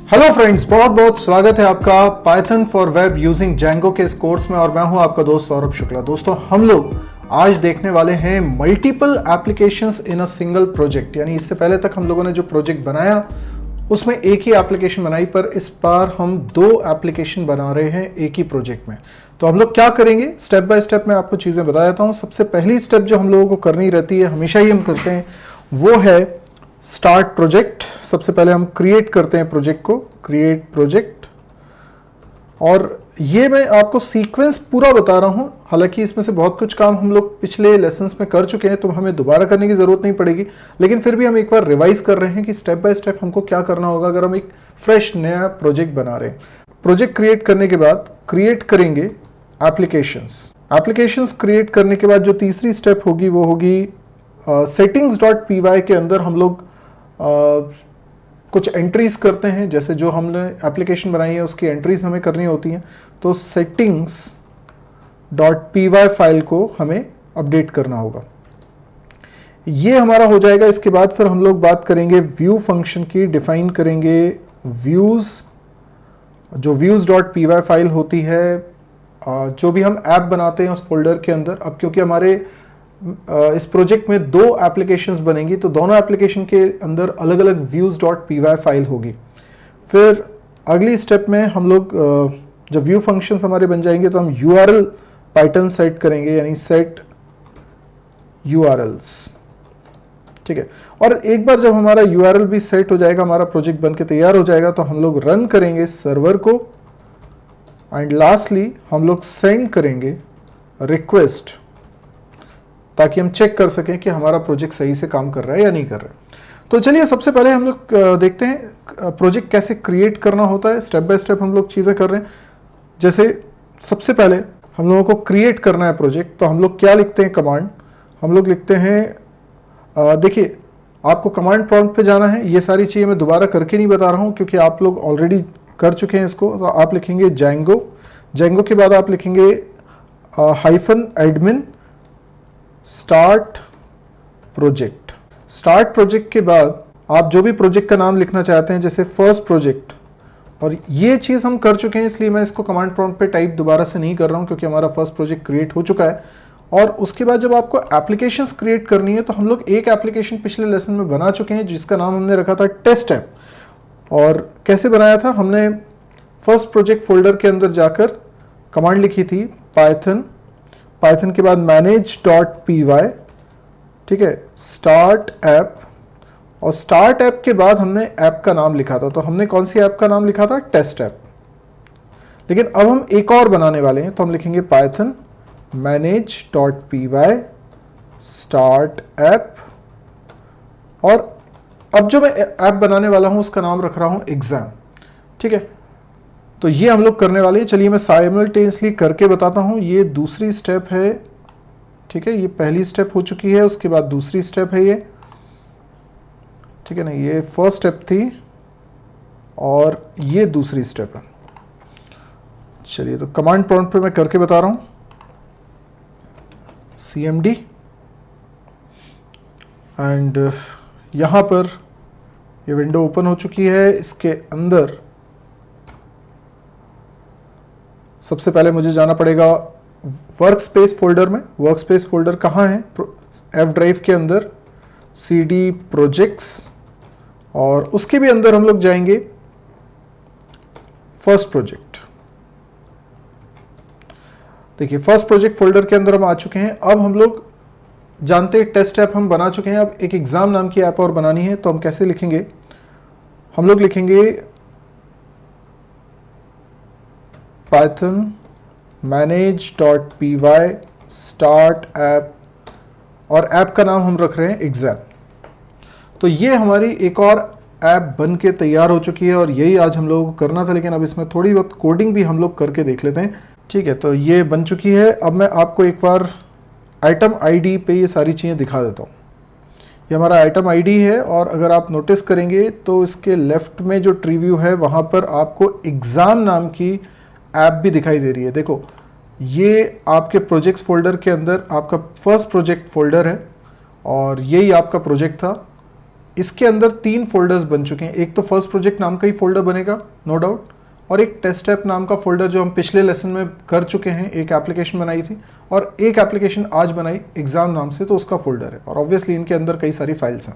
Hello friends, बहुत बहुत स्वागत है आपका Python for web using Django के इस कोर्स में और मैं हूं आपका दोस्त सौरभ शुक्ला। दोस्तों, हम लोग आज देखने वाले हैं multiple applications in a single project. यानी इससे पहले तक हम लोगों ने जो प्रोजेक्ट बनाया उसमें एक ही एप्लीकेशन बनाई, पर इस बार हम दो एप्लीकेशन बना रहे हैं एक ही प्रोजेक्ट में। तो हम लोग क्या करेंगे, स्टेप बाय स्टेप मैं आपको चीज़ें बता देता हूँ। सबसे पहली स्टेप जो हम लोगों को करनी रहती है, हमेशा ही हम करते हैं, वो है स्टार्ट प्रोजेक्ट। सबसे पहले हम क्रिएट करते हैं प्रोजेक्ट को, क्रिएट प्रोजेक्ट। और ये मैं आपको सीक्वेंस पूरा बता रहा हूं, हालांकि इसमें से बहुत कुछ काम हम लोग पिछले लेसन्स में कर चुके हैं तो हमें दोबारा करने की जरूरत नहीं पड़ेगी, लेकिन फिर भी हम एक बार रिवाइज कर रहे हैं कि स्टेप बाय स्टेप हमको क्या करना होगा अगर हम एक फ्रेश नया प्रोजेक्ट बना रहे हैं। प्रोजेक्ट क्रिएट करने के बाद क्रिएट करेंगे एप्लीकेशंस। एप्लीकेशंस क्रिएट करने के बाद जो तीसरी स्टेप होगी वो होगी settings.py के अंदर हम लोग कुछ एंट्रीज करते हैं। जैसे जो हमने एप्लीकेशन बनाई है उसकी एंट्रीज हमें करनी होती हैं, तो settings.py फाइल को हमें अपडेट करना होगा। ये हमारा हो जाएगा। इसके बाद फिर हम लोग बात करेंगे व्यू फंक्शन की, डिफाइन करेंगे व्यूज। जो views.py फाइल होती है, जो भी हम ऐप बनाते हैं उस फोल्डर के अंदर, अब क्योंकि हमारे इस प्रोजेक्ट में दो एप्लीकेशंस बनेंगी तो दोनों एप्लीकेशन के अंदर अलग अलग views.py फाइल होगी। फिर अगली स्टेप में हम लोग जब व्यू फंक्शंस हमारे बन जाएंगे तो हम URL पैटर्न सेट करेंगे, यानी सेट URLs। ठीक है, और एक बार जब हमारा URL भी सेट हो जाएगा, हमारा प्रोजेक्ट बन के तैयार हो जाएगा, तो हम लोग रन करेंगे सर्वर को एंड लास्टली हम लोग सेंड करेंगे रिक्वेस्ट, ताकि हम चेक कर सकें कि हमारा प्रोजेक्ट सही से काम कर रहा है या नहीं कर रहा है। तो चलिए सबसे पहले हम लोग देखते हैं प्रोजेक्ट कैसे क्रिएट करना होता है। स्टेप बाय स्टेप हम लोग चीज़ें कर रहे हैं। जैसे सबसे पहले हम लोगों को क्रिएट करना है प्रोजेक्ट, तो हम लोग क्या लिखते हैं, कमांड हम लोग लिखते हैं। देखिए, आपको कमांड प्रॉम्प्ट पे जाना है। ये सारी चीज़ें मैं दोबारा करके नहीं बता रहा हूँ क्योंकि आप लोग ऑलरेडी कर चुके हैं इसको। तो आप लिखेंगे Django, Django के बाद आप लिखेंगे -admin start project. Start project के बाद आप जो भी प्रोजेक्ट का नाम लिखना चाहते हैं, जैसे फर्स्ट प्रोजेक्ट, और ये चीज़ हम कर चुके हैं इसलिए मैं इसको कमांड प्रॉम्प्ट पे टाइप दोबारा से नहीं कर रहा हूं क्योंकि हमारा फर्स्ट प्रोजेक्ट क्रिएट हो चुका है। और उसके बाद जब आपको एप्लीकेशंस क्रिएट करनी है तो हम लोग एक एप्लीकेशन पिछले लेसन में बना चुके हैं जिसका नाम हमने रखा था टेस्ट ऐप। और कैसे बनाया था, हमने फर्स्ट प्रोजेक्ट फोल्डर के अंदर जाकर कमांड लिखी थी पाइथन के बाद manage.py, ठीक है, स्टार्ट ऐप, और स्टार्ट ऐप के बाद हमने ऐप का नाम लिखा था। तो हमने कौन सी ऐप का नाम लिखा था, टेस्ट ऐप। लेकिन अब हम एक और बनाने वाले हैं, तो हम लिखेंगे पाइथन manage.py स्टार्ट ऐप, और अब जो मैं ऐप बनाने वाला हूं उसका नाम रख रहा हूं एग्जाम। ठीक है, तो ये हम लोग करने वाले हैं। चलिए मैं साइमल्टेनियसली करके बताता हूं। ये दूसरी स्टेप है, ठीक है, ये पहली स्टेप हो चुकी है, उसके बाद दूसरी स्टेप है ये, ठीक है ना, ये फर्स्ट स्टेप थी और ये दूसरी स्टेप है। चलिए, तो कमांड प्रॉम्प्ट पे मैं करके बता रहा हूं, cmd एंड यहां पर ये विंडो ओपन हो चुकी है। इसके अंदर सबसे पहले मुझे जाना पड़ेगा वर्क स्पेस फोल्डर में। वर्क स्पेस फोल्डर कहाँ है, एफ ड्राइव के अंदर cd प्रोजेक्ट्स, और उसके भी अंदर हम लोग जाएंगे फर्स्ट प्रोजेक्ट। देखिए, फर्स्ट प्रोजेक्ट फोल्डर के अंदर हम आ चुके हैं। अब हम लोग जानते हैं टेस्ट ऐप हम बना चुके हैं, अब एक एग्जाम नाम की ऐप और बनानी है। तो हम कैसे लिखेंगे, हम लोग लिखेंगे पाइथन manage.py स्टार्ट ऐप, और ऐप का नाम हम रख रहे हैं एग्जाम। तो ये हमारी एक और ऐप बन के तैयार हो चुकी है और यही आज हम लोगों को करना था, लेकिन अब इसमें थोड़ी बहुत कोडिंग भी हम लोग करके देख लेते हैं। ठीक है, तो ये बन चुकी है। अब मैं आपको एक बार आइटम आईडी पे ये सारी चीज़ें दिखा देता हूँ। ये हमारा आइटम आईडी है, और अगर आप नोटिस करेंगे तो इसके लेफ्ट में जो ट्री व्यू है वहाँ पर आपको एग्ज़ाम नाम की ऐप भी दिखाई दे रही है। देखो, ये आपके प्रोजेक्ट्स फोल्डर के अंदर आपका फर्स्ट प्रोजेक्ट फोल्डर है और यही आपका प्रोजेक्ट था। इसके अंदर 3 फोल्डर्स बन चुके हैं। एक तो फर्स्ट प्रोजेक्ट नाम का ही फोल्डर बनेगा नो डाउट, और एक टेस्ट ऐप नाम का फोल्डर जो हम पिछले लेसन में कर चुके हैं, एक एप्लीकेशन बनाई थी और एक एप्लीकेशन आज बनाई एग्जाम नाम से, तो उसका फोल्डर है। और ऑब्वियसली इनके अंदर कई सारी फाइल्स हैं।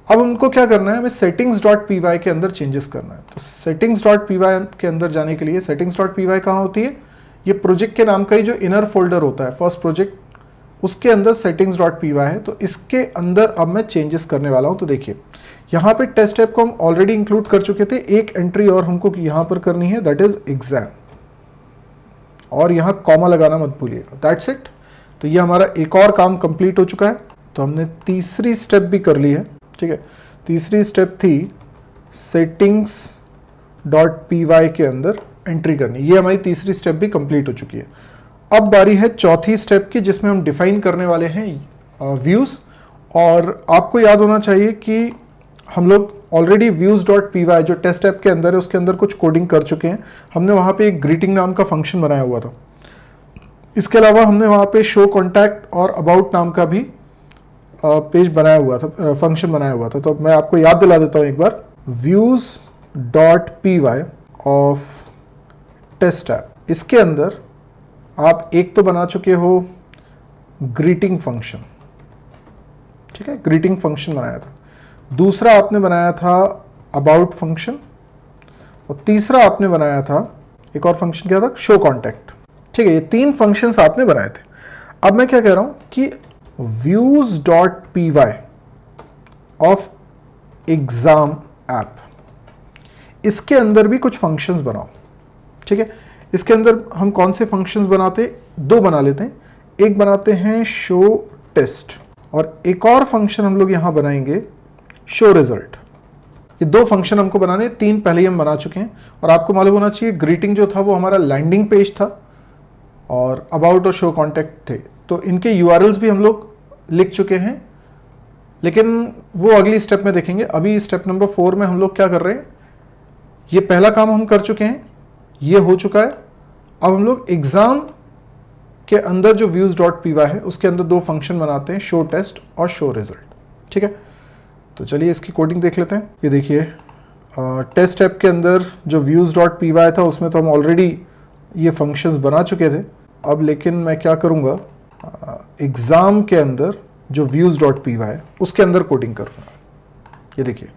अब उनको क्या करना है, हमें settings.py के अंदर चेंजेस करना है। तो settings.py के अंदर जाने के लिए settings.py कहाँ होती है, ये प्रोजेक्ट के नाम का ही जो इनर फोल्डर होता है फर्स्ट प्रोजेक्ट, उसके अंदर settings.py है। तो इसके अंदर अब मैं चेंजेस करने वाला हूँ। तो देखिए यहाँ पे टेस्ट ऐप को हम ऑलरेडी इंक्लूड कर चुके थे, एक एंट्री और हमको यहाँ पर करनी है, दैट इज एग्जाम, और यहाँ कॉमा लगाना मत भूलिएगा, दैट्स इट। तो ये हमारा एक और काम कंप्लीट हो चुका है। तो हमने तीसरी स्टेप भी कर ली है, ठीक है। तीसरी स्टेप थी settings.py के अंदर एंट्री करनी, ये हमारी तीसरी स्टेप भी कंप्लीट हो चुकी है। अब बारी है चौथी स्टेप की, जिसमें हम डिफाइन करने वाले हैं व्यूज। और आपको याद होना चाहिए कि हम लोग ऑलरेडी views.py जो टेस्ट ऐप के अंदर है उसके अंदर कुछ कोडिंग कर चुके हैं। हमने वहाँ पे एक ग्रीटिंग नाम का फंक्शन बनाया हुआ था। इसके अलावा हमने वहाँ पे शो कॉन्टैक्ट और अबाउट नाम का भी पेज बनाया हुआ था, फंक्शन बनाया हुआ था। तो मैं आपको याद दिला देता हूँ एक बार, views.py ऑफ टेस्ट ऐप, इसके अंदर आप एक तो बना चुके हो ग्रीटिंग फंक्शन, ठीक है, ग्रीटिंग फंक्शन बनाया था। दूसरा आपने बनाया था अबाउट फंक्शन, और तीसरा आपने बनाया था एक और फंक्शन क्या था, शो कॉन्टैक्ट, ठीक है। ये 3 फंक्शंस आपने बनाए थे। अब मैं क्या कह रहा हूं कि views.py ऑफ एग्जाम ऐप, इसके अंदर भी कुछ फंक्शंस बनाओ, ठीक है। इसके अंदर हम कौन से फंक्शंस बनाते, 2 बना लेते हैं। एक बनाते हैं शो टेस्ट, और एक और फंक्शन हम लोग यहां बनाएंगे शो रिजल्ट। ये 2 फंक्शन हमको बनाने, 3 पहले ही हम बना चुके हैं। और आपको मालूम होना चाहिए ग्रीटिंग जो था वो हमारा लैंडिंग पेज था, और अबाउट और शो कॉन्टैक्ट थे। तो इनके यूआरएल्स भी हम लोग लिख चुके हैं, लेकिन वो अगली स्टेप में देखेंगे। अभी स्टेप नंबर 4 में हम लोग क्या कर रहे हैं, ये पहला काम हम कर चुके हैं, ये हो चुका है। अब हम लोग एग्जाम के अंदर जो views.py है उसके अंदर 2 फंक्शन बनाते हैं, शो टेस्ट और शो रिजल्ट, ठीक है। तो चलिए इसकी कोडिंग देख लेते हैं। ये देखिए टेस्ट ऐप के अंदर जो views.py था उसमें तो हम ऑलरेडी ये फंक्शंस बना चुके थे। अब लेकिन मैं क्या करूँगा, एग्जाम के अंदर जो views.py है उसके अंदर कोडिंग करूँगा। ये देखिए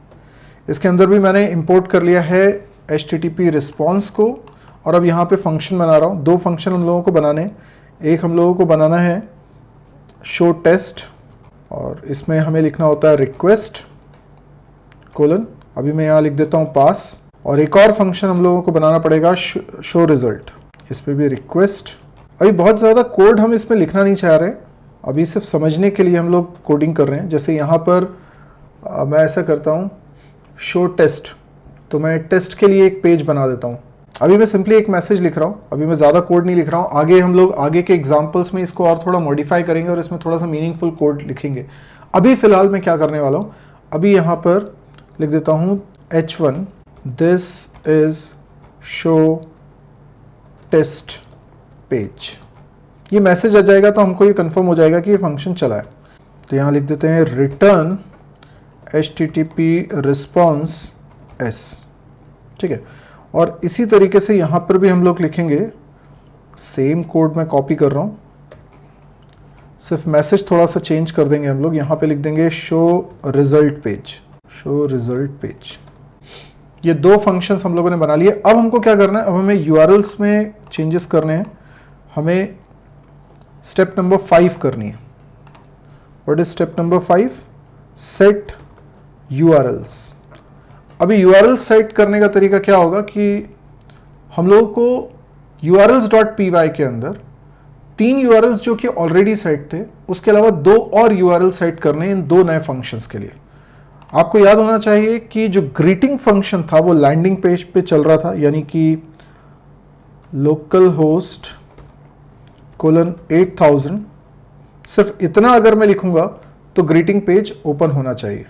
इसके अंदर भी मैंने इंपोर्ट कर लिया है HTTP रिस्पॉन्स को, और अब यहाँ पे फंक्शन बना रहा हूँ। 2 फंक्शन हम लोगों को बनाने, एक हम लोगों को बनाना है शो टेस्ट, और इसमें हमें लिखना होता है रिक्वेस्ट कोलन, अभी मैं यहाँ लिख देता हूँ पास। और एक और फंक्शन हम लोगों को बनाना पड़ेगा शो रिजल्ट, इस पर भी रिक्वेस्ट। अभी बहुत ज़्यादा कोड हम इसमें लिखना नहीं चाह रहे, अभी सिर्फ समझने के लिए हम लोग कोडिंग कर रहे हैं। जैसे यहाँ पर मैं ऐसा करता हूँ शो टेस्ट, तो मैं टेस्ट के लिए एक पेज बना देता हूँ। अभी मैं सिंपली एक मैसेज लिख रहा हूँ, अभी मैं ज़्यादा कोड नहीं लिख रहा हूँ। आगे हम लोग आगे के एग्जाम्पल्स में इसको और थोड़ा मॉडिफाई करेंगे और इसमें थोड़ा सा मीनिंगफुल कोड लिखेंगे। अभी फ़िलहाल मैं क्या करने वाला हूँ, अभी यहाँ पर लिख देता हूँ H1 this is show test page. ये मैसेज आ जाएगा तो हमको ये कंफर्म हो जाएगा कि ये फंक्शन चला है। तो यहाँ लिख देते हैं रिटर्न HTTP रिस्पॉन्स S, ठीक है। और इसी तरीके से यहाँ पर भी हम लोग लिखेंगे, सेम कोड मैं कॉपी कर रहा हूँ, सिर्फ मैसेज थोड़ा सा चेंज कर देंगे हम लोग। यहाँ पे लिख देंगे show result page, show result page. ये 2 फंक्शंस हम लोगों ने बना लिए। अब हमको क्या करना है, अब हमें यूआरएल्स में चेंजेस करने हैं। हमें स्टेप नंबर 5 करनी है। What is step number 5? Set URLs. अभी यूआरएल सेट करने का तरीका क्या होगा कि हम लोगों को urls.py के अंदर 3 यूआरएल्स जो कि ऑलरेडी सेट थे, उसके अलावा 2 और यूआरएल सेट करने इन 2 नए फंक्शंस के लिए। आपको याद होना चाहिए कि जो ग्रीटिंग फंक्शन था वो लैंडिंग पेज पे चल रहा था, यानी कि लोकल होस्ट कोलन 8000। सिर्फ इतना अगर मैं लिखूंगा तो ग्रीटिंग पेज ओपन होना चाहिए।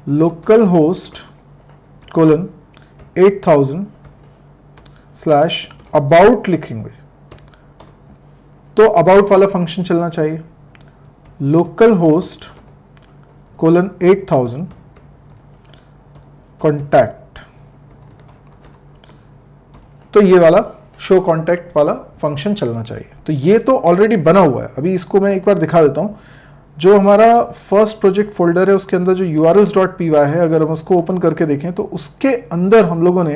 Local host colon 8000 slash about लिखेंगे तो अबाउट वाला फंक्शन चलना चाहिए। Local host colon 8000 contact. तो ये वाला शो कॉन्टैक्ट वाला फंक्शन चलना चाहिए। तो ये तो ऑलरेडी बना हुआ है। अभी इसको मैं एक बार दिखा देता हूं। जो हमारा फर्स्ट प्रोजेक्ट फोल्डर है उसके अंदर जो urls.py है, अगर हम उसको ओपन करके देखें तो उसके अंदर हम लोगों ने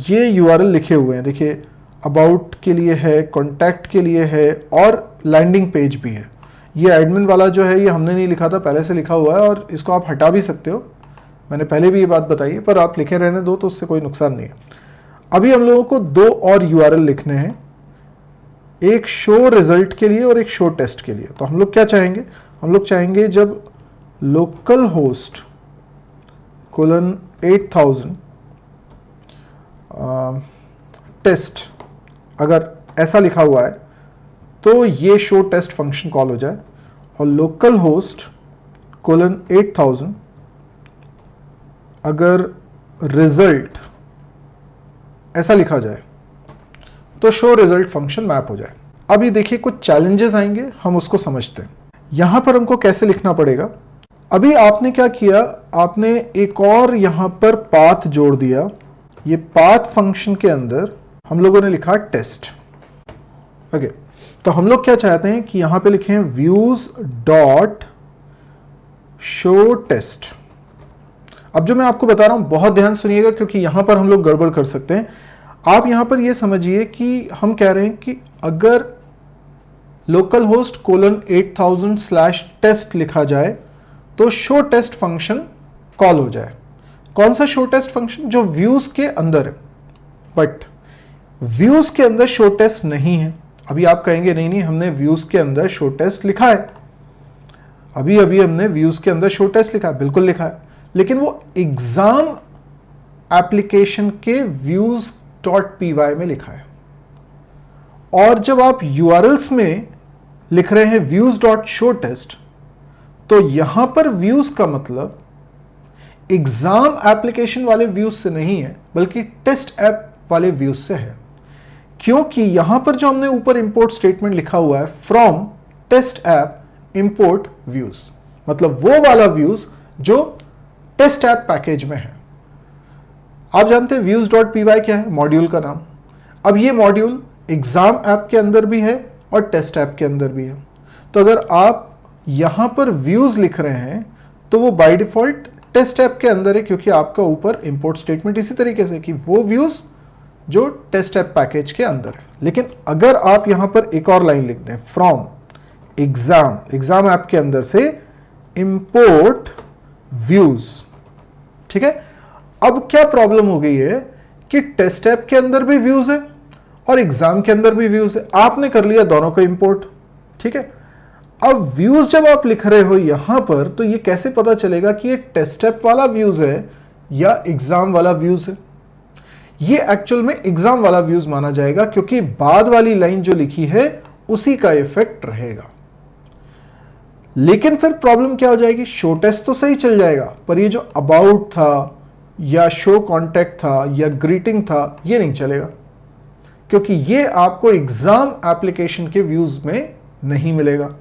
ये URL लिखे हुए हैं। देखिए, अबाउट के लिए है, कॉन्टैक्ट के लिए है और लैंडिंग पेज भी है। ये एडमिन वाला जो है ये हमने नहीं लिखा था, पहले से लिखा हुआ है और इसको आप हटा भी सकते हो। मैंने पहले भी ये बात बताई है, पर आप लिखे रहने दो तो उससे कोई नुकसान नहीं है। अभी हम लोगों को दो और URL लिखने हैं, एक शो रिजल्ट के लिए और एक शो टेस्ट के लिए। तो हम लोग क्या चाहेंगे, हम लोग चाहेंगे जब लोकल होस्ट कोलन 8000 टेस्ट अगर ऐसा लिखा हुआ है तो ये शो टेस्ट फंक्शन कॉल हो जाए, और लोकल होस्ट कोलन 8000 अगर रिजल्ट ऐसा लिखा जाए तो शो रिजल्ट फंक्शन मैप हो जाए। अभी देखिए कुछ चैलेंजेस आएंगे, हम उसको समझते हैं। यहां पर हमको कैसे लिखना पड़ेगा। अभी आपने क्या किया, आपने एक और यहां पर पाथ जोड़ दिया। ये पाथ फंक्शन के अंदर हम लोगों ने लिखा टेस्ट। ओके, तो हम लोग क्या चाहते हैं कि यहां पे लिखें व्यूज डॉट शो टेस्ट। अब जो मैं आपको बता रहा हूं बहुत ध्यान सुनिएगा, क्योंकि यहां पर हम लोग गड़बड़ कर सकते हैं। आप यहां पर यह समझिए कि हम कह रहे हैं कि अगर लोकल होस्ट कोलन 8000/टेस्ट लिखा जाए तो शो टेस्ट फंक्शन कॉल हो जाए। कौन सा शो टेस्ट फंक्शन, जो व्यूज के अंदर है। बट व्यूज के अंदर शो टेस्ट नहीं है। अभी आप कहेंगे नहीं नहीं, हमने व्यूज के अंदर शो टेस्ट लिखा है, अभी अभी हमने व्यूज के अंदर शो टेस्ट लिखा है, बिल्कुल लिखा है, लेकिन वो एग्जाम एप्लीकेशन के views.py में लिखा है। और जब आप URLs में लिख रहे हैं views.showTest, तो यहां पर व्यूज का मतलब एग्जाम एप्लीकेशन वाले व्यूज से नहीं है, बल्कि टेस्ट ऐप वाले व्यूज से है। क्योंकि यहां पर जो हमने ऊपर इंपोर्ट स्टेटमेंट लिखा हुआ है, from test app import views, मतलब वो वाला व्यूज जो टेस्ट ऐप पैकेज में है। आप जानते हैं views.py क्या है, मॉड्यूल का नाम। अब ये मॉड्यूल एग्जाम ऐप के अंदर भी है और टेस्ट ऐप के अंदर भी है। तो अगर आप यहां पर व्यूज लिख रहे हैं तो वो बाय डिफॉल्ट टेस्ट ऐप के अंदर है, क्योंकि आपका ऊपर इंपोर्ट स्टेटमेंट इसी तरीके से कि वो व्यूज जो टेस्ट ऐप पैकेज के अंदर है। लेकिन अगर आप यहां पर एक और लाइन लिख दें, फ्रॉम एग्जाम ऐप के अंदर से इंपोर्ट व्यूज, ठीक है। अब क्या प्रॉब्लम हो गई है कि टेस्ट ऐप के अंदर भी व्यूज है और एग्जाम के अंदर भी व्यूज है। आपने कर लिया दोनों का इंपोर्ट, ठीक है। अब व्यूज जब आप लिख रहे हो यहां पर, तो ये कैसे पता चलेगा कि ये टेस्ट ऐप वाला व्यूज है या एग्जाम वाला व्यूज है। ये एक्चुअल में एग्जाम वाला व्यूज माना जाएगा, क्योंकि बाद वाली लाइन जो लिखी है उसी का इफेक्ट रहेगा। लेकिन फिर प्रॉब्लम क्या हो जाएगी, शो टेस्ट तो सही चल जाएगा, पर ये जो अबाउट था या शो कॉन्टैक्ट था या ग्रीटिंग था, ये नहीं चलेगा, क्योंकि ये आपको एग्जाम एप्लीकेशन के व्यूज में नहीं मिलेगा।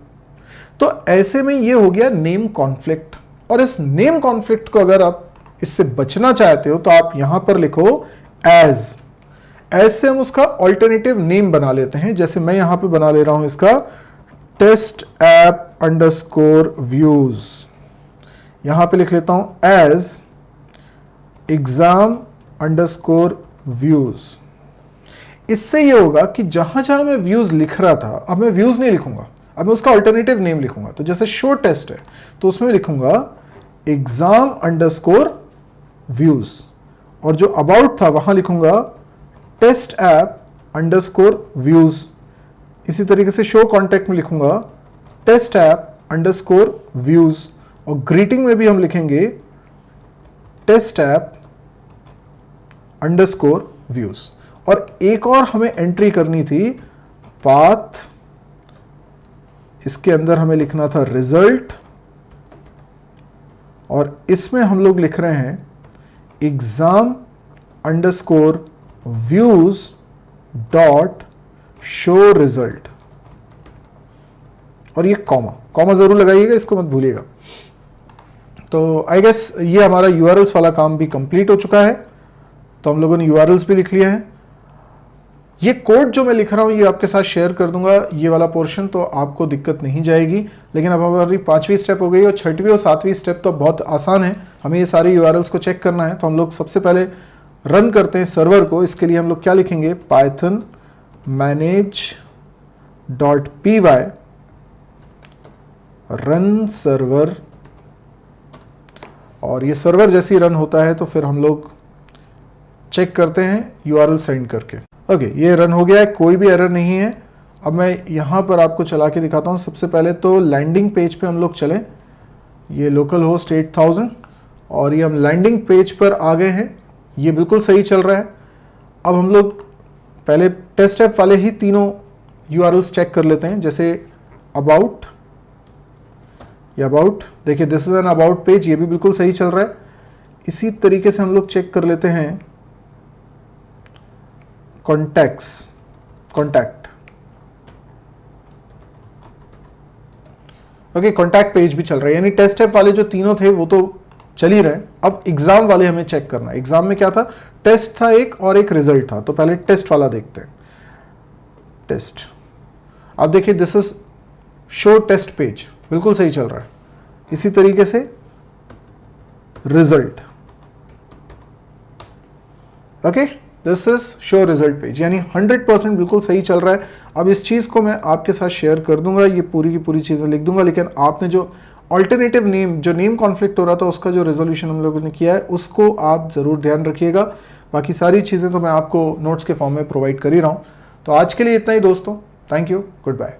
तो ऐसे में ये हो गया नेम कॉन्फ्लिक्ट। और इस नेम कॉन्फ्लिक्ट को अगर आप इससे बचना चाहते हो तो आप यहां पर लिखो एज से हम उसका ऑल्टरनेटिव नेम बना लेते हैं। जैसे मैं यहां पे बना ले रहा हूं इसका टेस्ट ऐप अंडरस्कोर व्यूज, यहां पे लिख लेता हूं एज एग्जाम अंडरस्कोर व्यूज। इससे ये होगा कि जहां जहां मैं व्यूज लिख रहा था, अब मैं व्यूज नहीं लिखूंगा, अब मैं उसका अल्टरनेटिव नेम लिखूंगा। तो जैसे शो टेस्ट है तो उसमें लिखूंगा एग्जाम अंडरस्कोर व्यूज, और जो अबाउट था वहां लिखूंगा टेस्ट ऐप अंडरस्कोर व्यूज। इसी तरीके से शो कॉन्टैक्ट में लिखूंगा टेस्ट ऐप अंडरस्कोर व्यूज, और ग्रीटिंग में भी हम लिखेंगे टेस्ट ऐप अंडरस्कोर व्यूज। और एक और हमें एंट्री करनी थी पाथ, इसके अंदर हमें लिखना था रिजल्ट, और इसमें हम लोग लिख रहे हैं exam underscore views dot show result. और ये कॉमा जरूर लगाइएगा, इसको मत भूलिएगा। तो आई गेस ये हमारा यूआरएल्स वाला काम भी कंप्लीट हो चुका है। तो हम लोगों ने यूआरएल्स भी लिख लिया है। ये कोड जो मैं लिख रहा हूँ ये आपके साथ शेयर कर दूंगा, ये वाला पोर्शन, तो आपको दिक्कत नहीं जाएगी। लेकिन अब हमारी 5वीं स्टेप हो गई और 6वीं और 7वीं स्टेप तो बहुत आसान है। हमें ये सारे यूआरएल्स को चेक करना है। तो हम लोग सबसे पहले रन करते हैं सर्वर को। इसके लिए हम लोग क्या लिखेंगे, पाइथन manage.py रन सर्वर, और ये सर्वर जैसे ही रन होता है तो फिर हम लोग चेक करते हैं यूआरएल सेंड करके। ओके, ये रन हो गया है, कोई भी एरर नहीं है। अब मैं यहाँ पर आपको चला के दिखाता हूँ। सबसे पहले तो लैंडिंग पेज पे हम लोग चलें, ये लोकल होस्ट 8000, और ये हम लैंडिंग पेज पर आ गए हैं। ये बिल्कुल सही चल रहा है। अब हम लोग पहले टेस्ट ऐप वाले ही तीनों यूआरएल्स चेक कर लेते हैं, जैसे अबाउट, ये अबाउट, देखिए this is an about page, ये भी बिल्कुल सही चल रहा है। इसी तरीके से हम लोग चेक कर लेते हैं कॉन्टैक्ट, ओके, कॉन्टैक्ट पेज भी चल रहा है। यानी टेस्ट ऐप वाले जो तीनों थे वो तो चल ही रहे। अब एग्जाम वाले हमें चेक करना है। एग्जाम में क्या था, टेस्ट था एक और एक रिजल्ट था। तो पहले टेस्ट वाला देखते हैं। टेस्ट, अब देखिए this is show test page, बिल्कुल सही चल रहा है। इसी तरीके से result, okay, this is show result page, यानी 100% बिल्कुल सही चल रहा है। अब इस चीज को मैं आपके साथ शेयर कर दूंगा, ये पूरी की पूरी चीजें लिख दूंगा। लेकिन आपने जो ऑल्टरनेटिव नेम, जो नेम कॉन्फ्लिक्ट हो रहा था, उसका जो रेजोल्यूशन हम लोगों ने किया है उसको आप जरूर ध्यान रखिएगा। बाकी सारी चीजें तो मैं आपको नोट्स के फॉर्म में प्रोवाइड कर ही रहा हूं। तो आज के लिए इतना ही दोस्तों, थैंक यू, गुड बाय।